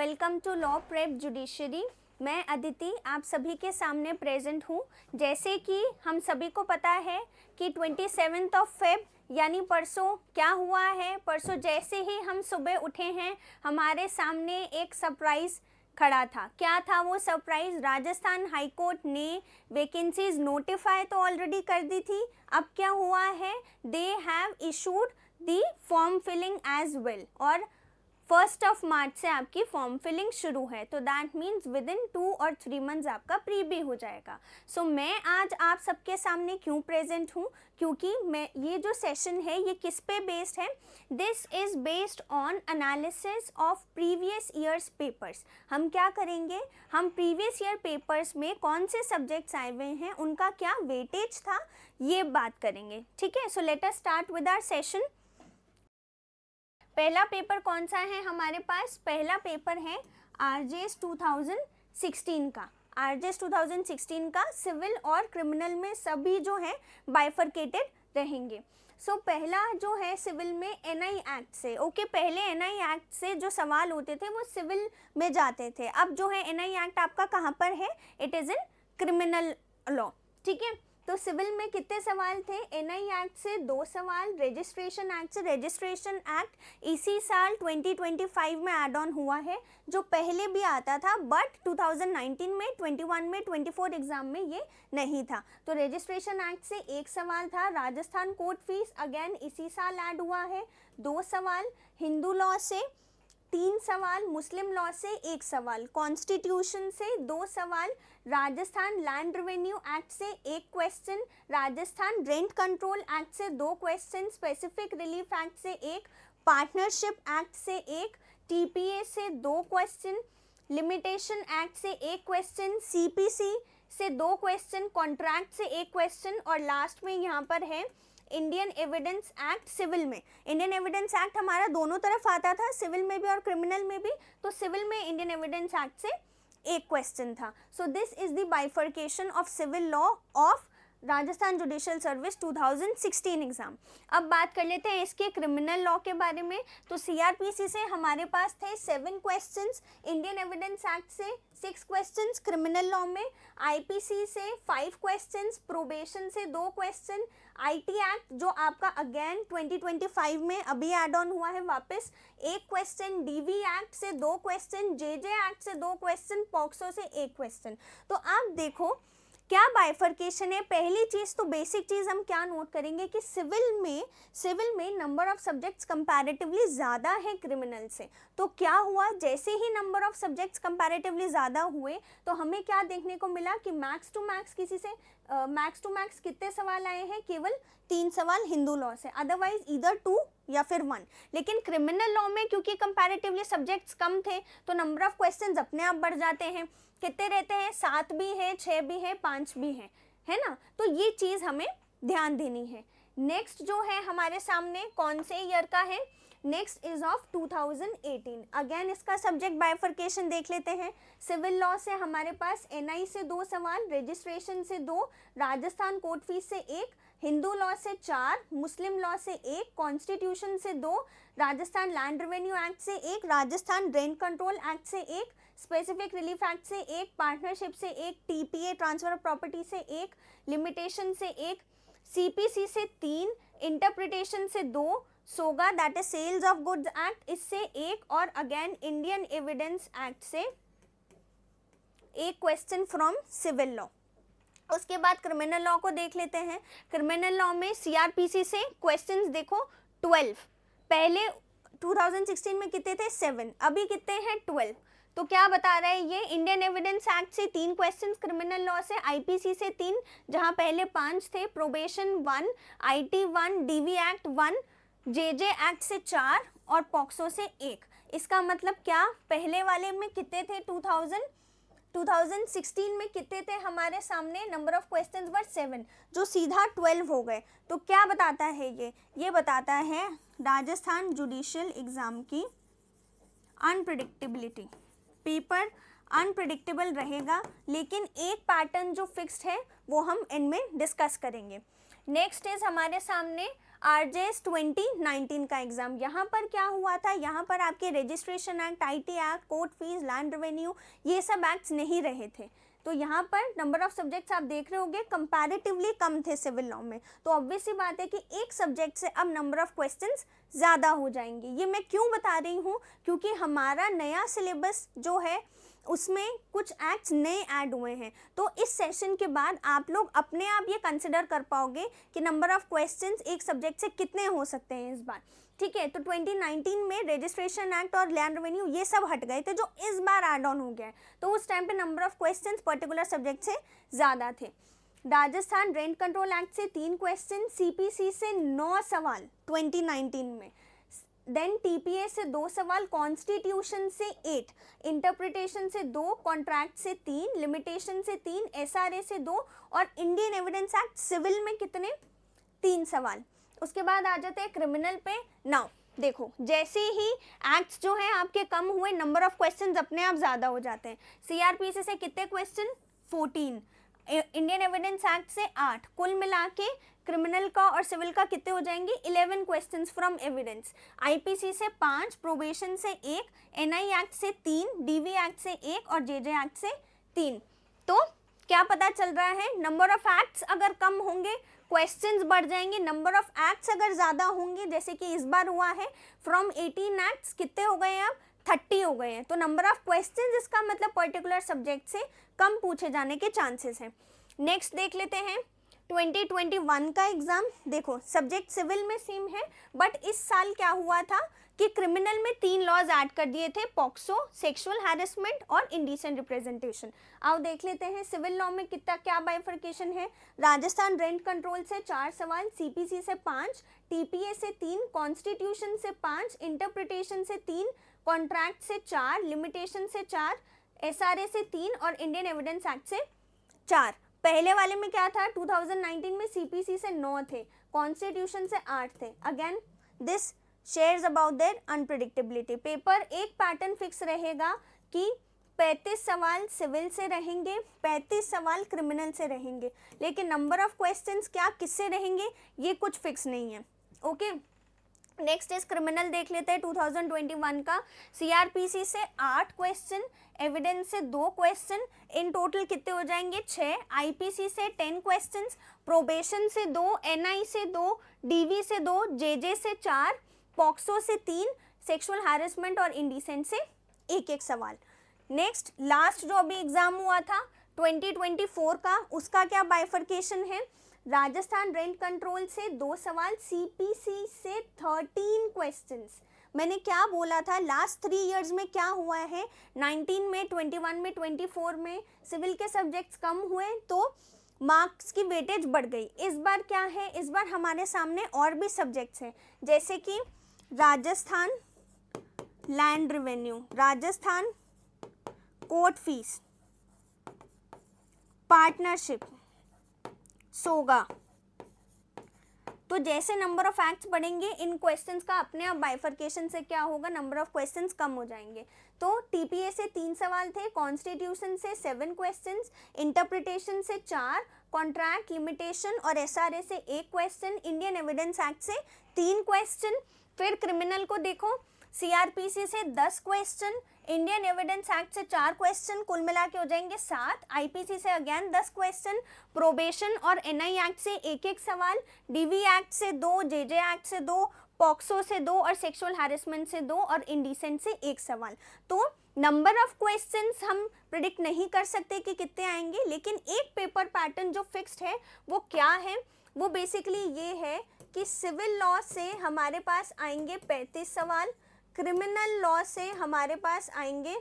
Welcome to law prep judiciary. मैं अदिति आप सभी के सामने प्रेजेंट हूँ। जैसे कि हम सभी को पता है कि 27 फेब यानी परसों क्या हुआ है। परसों जैसे ही हम सुबह उठे हैं हमारे सामने एक सरप्राइज़ खड़ा था। क्या था वो सरप्राइज़? राजस्थान हाई कोर्ट ने वैकेंसीज नोटिफाई तो ऑलरेडी कर दी थी। अब क्या हुआ है, they have issued the form filling as well और 1 मार्च से आपकी फॉर्म फिलिंग शुरू है। तो दैट मीन्स विद इन 2 और 3 मंथ्स आपका प्री भी हो जाएगा। सो मैं आज आप सबके सामने क्यों प्रेजेंट हूँ, क्योंकि मैं ये जो सेशन है ये किस पे बेस्ड है? This is based on analysis of previous years papers. हम क्या करेंगे, हम प्रीवियस ईयर पेपर्स में कौन से सब्जेक्ट्स आए हुए हैं, उनका क्या वेटेज था, ये बात करेंगे। ठीक है, so let us start with our session. पहला पेपर कौन सा है हमारे पास? पहला पेपर है आरजेएस 2016 का। आरजेएस 2016 का सिविल और क्रिमिनल में सभी जो है बाइफरकेटेड रहेंगे। सो पहला जो है सिविल में एनआई एक्ट से। ओके, पहले एनआई एक्ट से जो सवाल होते थे वो सिविल में जाते थे। अब जो है एनआई एक्ट आपका कहाँ पर है? It is in criminal law. ठीक है, तो सिविल में कितने सवाल थे? एनआई एक्ट से 2 सवाल, रजिस्ट्रेशन एक्ट से। रजिस्ट्रेशन एक्ट इसी साल 2025 में ऐड ऑन हुआ है, जो पहले भी आता था बट 2019 में, 21 में, 24 एग्जाम में ये नहीं था। तो रजिस्ट्रेशन एक्ट से 1 सवाल था। राजस्थान कोर्ट फीस अगेन इसी साल ऐड हुआ है, 2 सवाल। हिंदू लॉ से 3 सवाल, मुस्लिम लॉ से 1 सवाल, कॉन्स्टिट्यूशन से 2 सवाल, राजस्थान लैंड रेवेन्यू एक्ट से 1 question, Rajasthan rent control act से 2 क्वेश्चन, स्पेसिफिक रिलीफ एक्ट से 1, पार्टनरशिप एक्ट से 1, टीपीए से 2 क्वेश्चन, लिमिटेशन एक्ट से 1 क्वेश्चन, सीपीसी से 2 क्वेश्चन, कॉन्ट्रैक्ट से 1 क्वेश्चन और लास्ट में यहाँ पर है इंडियन एविडेंस एक्ट सिविल में। इंडियन एविडेंस एक्ट हमारा दोनों तरफ आता था, सिविल में भी और क्रिमिनल में भी। तो सिविल में इंडियन एविडेंस एक्ट से 1 क्वेश्चन था। So this is the bifurcation of civil law of Rajasthan judicial service 2016 exam. अब बात कर लेते हैं इसके क्रिमिनल लॉ के बारे में। तो सीआरपीसी से हमारे पास थे 7 क्वेश्चंस, इंडियन एविडेंस एक्ट से 6 क्वेश्चंस, क्रिमिनल लॉ में आईपीसी से 5 क्वेश्चंस, प्रोबेशन से 2 क्वेश्चन, आईटी एक्ट जो आपका अगेन 2025 में अभी एड ऑन हुआ है वापस, 1 क्वेश्चन, डीवी एक्ट से 2 क्वेश्चन, जेजे एक्ट से 2 क्वेश्चन, पॉक्सो से 1 क्वेश्चन। तो आप देखो क्या बाइफर्केशन है। पहली चीज़ तो बेसिक चीज़ हम क्या नोट करेंगे कि सिविल में नंबर ऑफ सब्जेक्ट्स कंपैरेटिवली ज़्यादा है क्रिमिनल से। तो क्या हुआ, जैसे ही नंबर ऑफ सब्जेक्ट्स कंपैरेटिवली ज़्यादा हुए तो हमें क्या देखने को मिला कि मैक्स टू मैक्स किसी से मैक्स टू मैक्स कितने सवाल आए हैं? केवल 3 सवाल हिंदू लॉ से, अदरवाइज इधर 2 या फिर 1। लेकिन क्रिमिनल लॉ में क्योंकि कंपैरेटिवली सब्जेक्ट्स कम थे तो नंबर ऑफ क्वेश्चंस अपने आप बढ़ जाते हैं। कितने रहते हैं? 7 भी हैं, 6 भी हैं, 5 भी हैं, है ना। तो ये चीज़ हमें ध्यान देनी है। नेक्स्ट जो है हमारे सामने कौन से ईयर का है? Next is of 2018। अगेन इसका सब्जेक्ट बाइफर्केशन देख लेते हैं। सिविल लॉ से हमारे पास एनआई से 2 सवाल, रजिस्ट्रेशन से 2, राजस्थान कोर्ट फीस से 1, हिंदू लॉ से 4, मुस्लिम लॉ से 1, कॉन्स्टिट्यूशन से 2, राजस्थान लैंड रेवेन्यू एक्ट से 1, राजस्थान रेंट कंट्रोल एक्ट से 1, स्पेसिफिक रिलीफ एक्ट से 1, पार्टनरशिप से 1, टीपीए ट्रांसफर ऑफ प्रॉपर्टी से 1, लिमिटेशन से 1, सीपीसी से 3, इंटरप्रिटेशन से 2, SOGA that is sales of goods act इससे 1 और अगेन इंडियन एविडेंस एक्ट से 1 क्वेश्चन फ्रॉम सिविल लॉ। उसके बाद क्रिमिनल लॉ को देख लेते हैं। क्रिमिनल लॉ में सीआरपीसी से क्वेश्चंस देखो 12। पहले 2016 में कितने थे? 7, अभी कितने हैं? 12। तो क्या बता रहा है ये? इंडियन एविडेंस एक्ट से 3 क्वेश्चंस, क्रिमिनल लॉ से आईपीसी से 3 जहां पहले 5 थे, probation 1, IT 1, DV act 1, JJ act से 4 और पॉक्सो से 1। इसका मतलब क्या, पहले वाले में कितने थे? 2016 में कितने थे हमारे सामने? नंबर ऑफ क्वेश्चंस वर 7, जो सीधा 12 हो गए। तो क्या बताता है ये बताता है राजस्थान जुडिशियल एग्जाम की अनप्रिडिक्टेबिलिटी। पेपर अनप्रिडिक्टेबल रहेगा, लेकिन एक पैटर्न जो फिक्स्ड है वो हम एंड में डिस्कस करेंगे। नेक्स्ट इज हमारे सामने आरजेएस 2019 का एग्जाम। यहाँ पर क्या हुआ था, यहाँ पर आपके registration act, IT act, court fees, land revenue, ये सब एक्ट्स नहीं रहे थे। तो यहाँ पर नंबर ऑफ सब्जेक्ट्स आप देख रहे होंगे कंपैरेटिवली कम थे सिविल लॉ में। तो ऑब्वियस सी बात है कि एक सब्जेक्ट से अब नंबर ऑफ क्वेश्चंस ज़्यादा हो जाएंगे। ये मैं क्यों बता रही हूँ, क्योंकि हमारा नया सिलेबस जो है उसमें कुछ एक्ट्स नए ऐड हुए हैं। तो इस सेशन के बाद आप लोग अपने आप ये कंसिडर कर पाओगे कि नंबर ऑफ क्वेश्चंस एक सब्जेक्ट से कितने हो सकते हैं इस बार। ठीक है, तो 2019 में रजिस्ट्रेशन एक्ट और लैंड रेवेन्यू ये सब हट गए थे जो इस बार ऐड ऑन हो गया है। तो उस टाइम पे number of questions particular subject से ज़्यादा थे। राजस्थान रेंट कंट्रोल एक्ट से 3 क्वेश्चन, सीपीसी से 9 सवाल 2019 में, देन टीपीए से 2 सवाल, कॉन्स्टिट्यूशन से 8, इंटरप्रिटेशन से 2, कॉन्ट्रैक्ट से 3, लिमिटेशन से 3, एसआरए से 2 और इंडियन एविडेंस एक्ट सिविल में कितने, 3 सवाल। उसके बाद आ जाते हैं क्रिमिनल पे। नाउ देखो, जैसे ही एक्ट्स जो हैं आपके कम हुए, नंबर ऑफ क्वेश्चंस अपने आप ज़्यादा हो जाते हैं। सीआरपीसी से कितने क्वेश्चन, 14, इंडियन एविडेंस एक्ट से 8, कुल मिला के क्रिमिनल का और सिविल का कितने हो जाएंगे, 11 क्वेश्चंस फ्रॉम एविडेंस। आईपीसी से 5, प्रोबेशन से 1, एनआई एक्ट से 3, डीवी एक्ट से 1 और जेजे एक्ट से 3। तो क्या पता चल रहा है, नंबर ऑफ एक्ट्स अगर कम होंगे क्वेश्चंस बढ़ जाएंगे, नंबर ऑफ एक्ट्स अगर ज़्यादा होंगे जैसे कि इस बार हुआ है, फ्रॉम 18 एक्ट्स कितने हो गए हैं अब, 30 हो गए हैं। तो नंबर ऑफ क्वेश्चंस इसका मतलब पर्टिकुलर सब्जेक्ट से कम पूछे जाने के चांसेस हैं। नेक्स्ट देख लेते हैं 2021 का एग्जाम। देखो सब्जेक्ट सिविल में सेम है, बट इस साल क्या हुआ था कि क्रिमिनल में 3 लॉज ऐड कर दिए थे, पॉक्सो, सेक्सुअल हैरेसमेंट और इंडिसेंट रिप्रेजेंटेशन। आओ देख लेते हैं सिविल लॉ में कितना क्या बाइफर्केशन है। राजस्थान रेंट कंट्रोल से 4 सवाल, सीपीसी से 5, टीपीए से 3, कॉन्स्टिट्यूशन से 5, इंटरप्रिटेशन से 3, कॉन्ट्रैक्ट से 4, लिमिटेशन से 4, एसआरए से 3 और इंडियन एविडेंस एक्ट से 4। पहले वाले में क्या था, 2019 में सीपीसी से 9 थे, कॉन्स्टिट्यूशन से 8 थे। Again this shares about their unpredictability. Paper एक पैटर्न फिक्स रहेगा कि 35 सवाल सिविल से रहेंगे, 35 सवाल क्रिमिनल से रहेंगे, लेकिन नंबर ऑफ क्वेश्चंस क्या किससे रहेंगे ये कुछ फिक्स नहीं है। ओके, नेक्स्ट इज क्रिमिनल देख लेते हैं 2021 का। सीआरपीसी से 8 क्वेश्चन, एविडेंस से 2 क्वेश्चन, इन टोटल कितने हो जाएंगे 6। आईपीसी से 10 क्वेश्चंस, प्रोबेशन से 2, एनआई से 2, डीवी से 2, जेजे से 4, पॉक्सो से 3, सेक्सुअल हैरेसमेंट और इंडिसेंट से 1-1 सवाल। नेक्स्ट लास्ट जो अभी एग्जाम हुआ था 2024 का, उसका क्या बाइफर्केशन है। राजस्थान रेंट कंट्रोल से 2 सवाल, सीपीसी से 13 क्वेश्चंस। मैंने क्या बोला था, लास्ट 3 इयर्स में क्या हुआ है, 19 में, 21 में, 24 में सिविल के सब्जेक्ट्स कम हुए तो मार्क्स की वेटेज बढ़ गई। इस बार क्या है, इस बार हमारे सामने और भी सब्जेक्ट्स हैं, जैसे कि Rajasthan land revenue, Rajasthan court fees, partnership, SOGA. तो जैसे नंबर ऑफ एक्ट्स बढ़ेंगे इन क्वेश्चंस का अपने आप बाइफर्केशन से क्या होगा, नंबर ऑफ क्वेश्चंस कम हो जाएंगे। तो टीपीए से 3 सवाल थे, कॉन्स्टिट्यूशन से 7 क्वेश्चंस, इंटरप्रिटेशन से 4, कॉन्ट्रैक्ट, लिमिटेशन और एसआरए से 1 क्वेश्चन, इंडियन एविडेंस एक्ट से 3 क्वेश्चन। फिर क्रिमिनल को देखो, सीआरपीसी से 10 क्वेश्चन, इंडियन एविडेंस एक्ट से 4 क्वेश्चन, कुल मिला के हो जाएंगे 7। आईपीसी से अगेन 10 क्वेश्चन, प्रोबेशन और एनआई एक्ट से 1-1 सवाल, डीवी एक्ट से 2, जेजे एक्ट से 2, पॉक्सो से 2 और सेक्सुअल हैरेसमेंट से 2 और इंडिसेंट से 1 सवाल। तो नंबर ऑफ क्वेश्चंस हम प्रिडिक्ट नहीं कर सकते कि कितने आएंगे, लेकिन एक पेपर पैटर्न जो फिक्स्ड है वो क्या है, वो बेसिकली ये है कि सिविल लॉ से हमारे पास आएंगे 35 सवाल, क्रिमिनल लॉ से हमारे पास आएंगे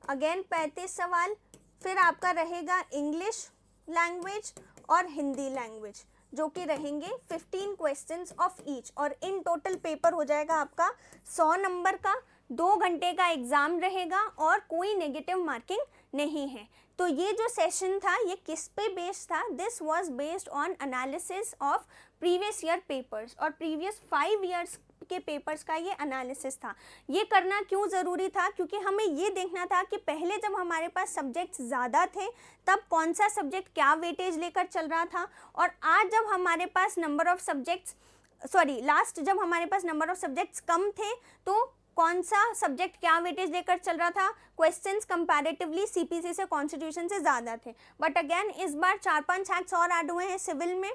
अगेन 35 सवाल, फिर आपका रहेगा इंग्लिश लैंग्वेज और हिंदी लैंग्वेज जो कि रहेंगे 15 क्वेश्चंस ऑफ ईच, और इन टोटल पेपर हो जाएगा आपका 100 नंबर का। 2 घंटे का एग्जाम रहेगा और कोई नेगेटिव मार्किंग नहीं है। तो ये जो सेशन था ये किस पे बेस्ड था, this was based on analysis of previous year papers, और प्रीवियस 5 ईयर्स के पेपर्स का ये एनालिसिस था। ये करना क्यों ज़रूरी था? क्योंकि हमें ये देखना था कि पहले जब हमारे पास सब्जेक्ट्स ज़्यादा थे तब कौन सा सब्जेक्ट क्या वेटेज लेकर चल रहा था, और आज जब हमारे पास नंबर ऑफ सब्जेक्ट्स लास्ट जब हमारे पास नंबर ऑफ सब्जेक्ट्स कम थे तो कौन सा सब्जेक्ट क्या वेटेज लेकर चल रहा था। क्वेश्चंस कंपैरेटिवली सीपीसी से कॉन्स्टिट्यूशन से ज़्यादा थे। बट अगेन इस बार 4-5 एक्ट्स और ऐड हुए हैं सिविल में,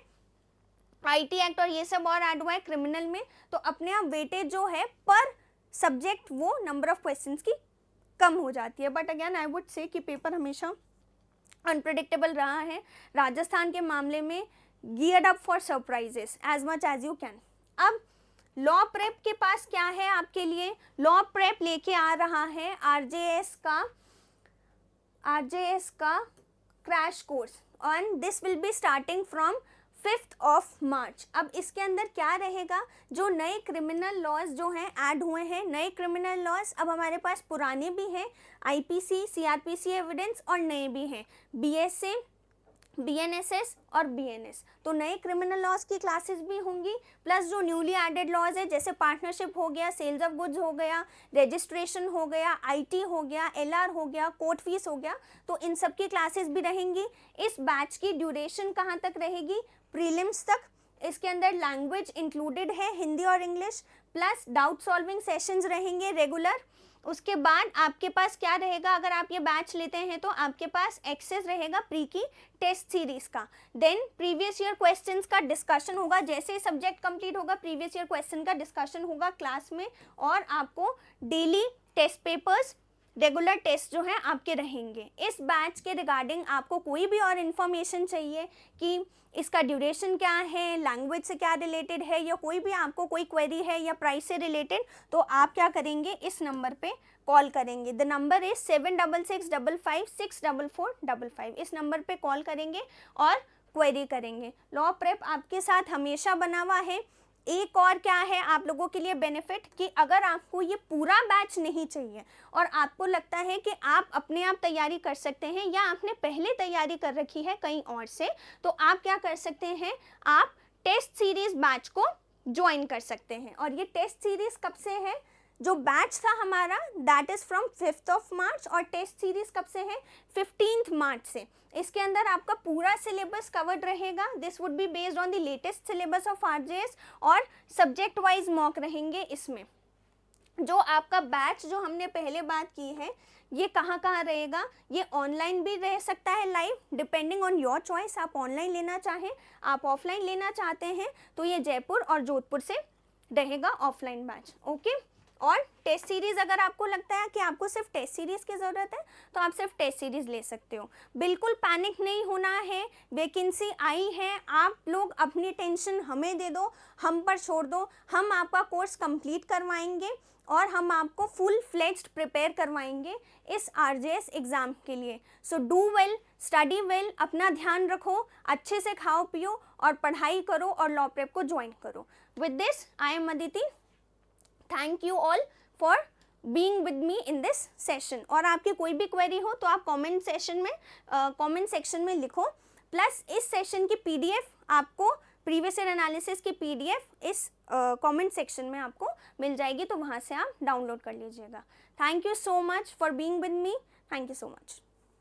आईटी एक्ट और ये सब और ऐड हुआ है क्रिमिनल में, तो अपने आप वेटेज जो है पर सब्जेक्ट वो नंबर ऑफ क्वेश्चंस की कम हो जाती है। But again I would say कि पेपर हमेशा अनप्रेडिक्टेबल रहा है। राजस्थान के मामले में geared up for surprises as much as you can. अब लॉ प्रेप के पास क्या है आपके लिए? लॉ प्रेप लेके आ रहा है आरजेएस का crash course, and this will be starting from 5th of March। अब इसके अंदर क्या रहेगा? जो नए क्रिमिनल लॉज जो हैं ऐड हुए हैं, नए क्रिमिनल लॉज, अब हमारे पास पुराने भी हैं, आईपीसी, सीआरपीसी एविडेंस, और नए भी हैं बीएसए, बीएनएसएस और बीएनएस। तो नए क्रिमिनल लॉज की क्लासेस भी होंगी, प्लस जो न्यूली एडेड लॉज है जैसे पार्टनरशिप हो गया, सेल्स ऑफ गुड्स हो गया, रजिस्ट्रेशन हो गया, आईटी हो गया, एलआर हो गया, कोर्ट फीस हो गया, तो इन सब की क्लासेस भी रहेंगी। इस बैच की ड्यूरेशन कहाँ तक रहेगी? प्रीलिम्स तक। इसके अंदर लैंग्वेज इंक्लूडेड है, हिंदी और English, plus doubt solving sessions रहेंगे रेगुलर। उसके बाद आपके पास क्या रहेगा? अगर आप ये बैच लेते हैं तो आपके पास एक्सेस रहेगा प्री की टेस्ट सीरीज का। देन प्रीवियस ईयर क्वेश्चंस का डिस्कशन होगा, जैसे सब्जेक्ट कंप्लीट होगा प्रीवियस ईयर क्वेश्चन का डिस्कशन होगा क्लास में, और आपको daily test papers, regular test जो है आपके रहेंगे। इस बैच के रिगार्डिंग आपको कोई भी और इन्फॉर्मेशन चाहिए कि इसका ड्यूरेशन क्या है, लैंग्वेज से क्या रिलेटेड है, या कोई भी आपको कोई क्वेरी है या प्राइस से रिलेटेड, तो आप क्या करेंगे? इस नंबर पे कॉल करेंगे। The number is 7665564455। इस नंबर पे कॉल करेंगे और क्वेरी करेंगे। लॉ प्रेप आपके साथ हमेशा बना हुआ है। एक और क्या है आप लोगों के लिए बेनिफिट, कि अगर आपको ये पूरा बैच नहीं चाहिए और आपको लगता है कि आप अपने आप तैयारी कर सकते हैं, या आपने पहले तैयारी कर रखी है कहीं और से, तो आप क्या कर सकते हैं? आप टेस्ट सीरीज बैच को ज्वाइन कर सकते हैं। और ये टेस्ट सीरीज कब से है? जो बैच था हमारा that is from 5th of March, और टेस्ट सीरीज कब से है? 15th March से। इसके अंदर आपका पूरा सिलेबस कवर्ड रहेगा। This would be based on the latest syllabus of RJS, और सब्जेक्ट वाइज मॉक रहेंगे इसमें। जो आपका बैच जो हमने पहले बात की है, ये कहाँ रहेगा? ये ऑनलाइन भी रह सकता है live, depending on your choice. आप ऑनलाइन लेना चाहें, आप ऑफलाइन लेना चाहते हैं, तो ये जयपुर और जोधपुर से रहेगा ऑफलाइन बैच। ओके। और टेस्ट सीरीज़ अगर आपको लगता है कि आपको सिर्फ टेस्ट सीरीज़ की ज़रूरत है, तो आप सिर्फ टेस्ट सीरीज़ ले सकते हो। बिल्कुल पैनिक नहीं होना है। वैकेंसी आई है, आप लोग अपनी टेंशन हमें दे दो, हम पर छोड़ दो। हम आपका कोर्स कंप्लीट करवाएंगे और हम आपको फुल फ्लेज्ड प्रिपेयर करवाएंगे इस आरजेएस एग्ज़ाम के लिए। So do well, study well, अपना ध्यान रखो, अच्छे से खाओ पियो और पढ़ाई करो और लॉ प्रेप को ज्वाइन करो। With this I am Aditi. Thank you all for being with me in this session. और आपकी कोई भी क्वेरी हो तो आप कमेंट सेक्शन में लिखो। प्लस इस सेशन की पीडीएफ आपको, प्रीवियस ईयर एनालिसिस की पीडीएफ इस कमेंट सेक्शन में आपको मिल जाएगी, तो वहाँ से आप डाउनलोड कर लीजिएगा। Thank you so much for being with me. Thank you so much.